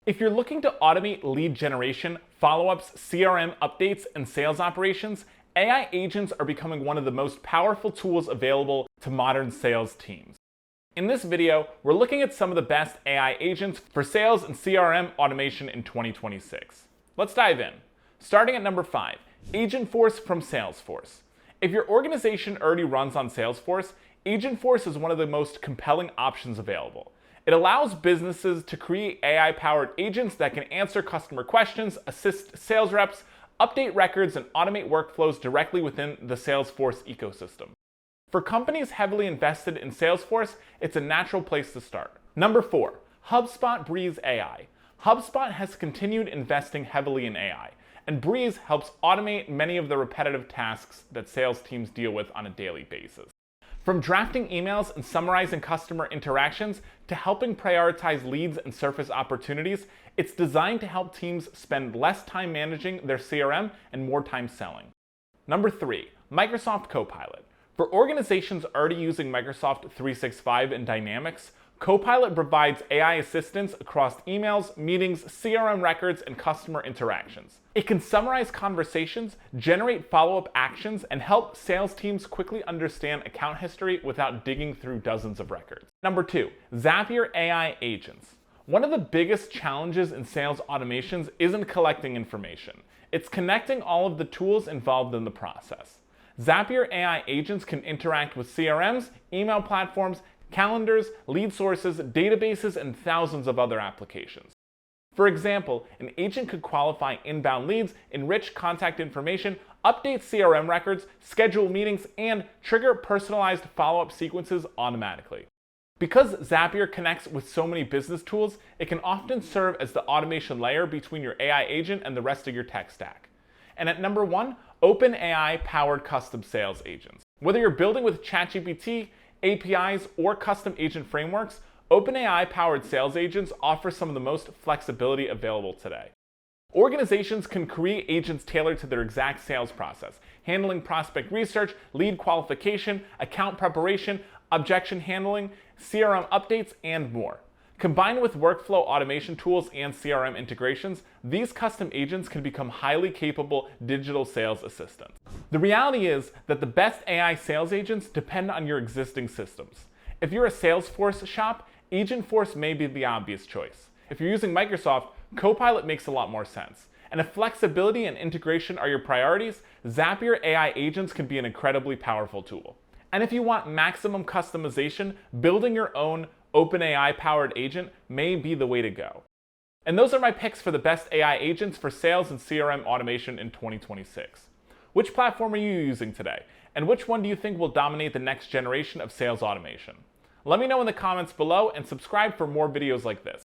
If you're looking to automate lead generation, follow-ups, CRM updates, and sales operations, AI agents are becoming one of the most powerful tools available to modern sales teams. In this video, we're looking at some of the best AI agents for sales and CRM automation in 2026. Let's dive in. Starting at number 5, Agentforce from Salesforce. If your organization already runs on Salesforce, Agentforce is one of the most compelling options available. It allows businesses to create AI-powered agents that can answer customer questions, assist sales reps, update records, and automate workflows directly within the Salesforce ecosystem. For companies heavily invested in Salesforce, it's a natural place to start. Number 4, HubSpot Breeze AI. HubSpot has continued investing heavily in AI, and Breeze helps automate many of the repetitive tasks that sales teams deal with on a daily basis. From drafting emails and summarizing customer interactions to helping prioritize leads and surface opportunities, it's designed to help teams spend less time managing their CRM and more time selling. Number 3, Microsoft Copilot. For organizations already using Microsoft 365 and Dynamics, Copilot provides AI assistance across emails, meetings, CRM records, and customer interactions. It can summarize conversations, generate follow-up actions, and help sales teams quickly understand account history without digging through dozens of records. Number 2, Zapier AI agents. One of the biggest challenges in sales automations isn't collecting information. It's connecting all of the tools involved in the process. Zapier AI agents can interact with CRMs, email platforms, calendars, lead sources, databases, and thousands of other applications. For example, an agent could qualify inbound leads, enrich contact information, update CRM records, schedule meetings, and trigger personalized follow-up sequences automatically. Because Zapier connects with so many business tools, it can often serve as the automation layer between your AI agent and the rest of your tech stack. And at number 1, OpenAI-powered custom sales agents. Whether you're building with ChatGPT, APIs, or custom agent frameworks, OpenAI-powered sales agents offer some of the most flexibility available today. Organizations can create agents tailored to their exact sales process, handling prospect research, lead qualification, account preparation, objection handling, CRM updates, and more. Combined with workflow automation tools and CRM integrations, these custom agents can become highly capable digital sales assistants. The reality is that the best AI sales agents depend on your existing systems. If you're a Salesforce shop, Agentforce may be the obvious choice. If you're using Microsoft, Copilot makes a lot more sense. And if flexibility and integration are your priorities, Zapier AI agents can be an incredibly powerful tool. And if you want maximum customization, building your own OpenAI-powered agent may be the way to go. And those are my picks for the best AI agents for sales and CRM automation in 2026. Which platform are you using today? And which one do you think will dominate the next generation of sales automation? Let me know in the comments below and subscribe for more videos like this.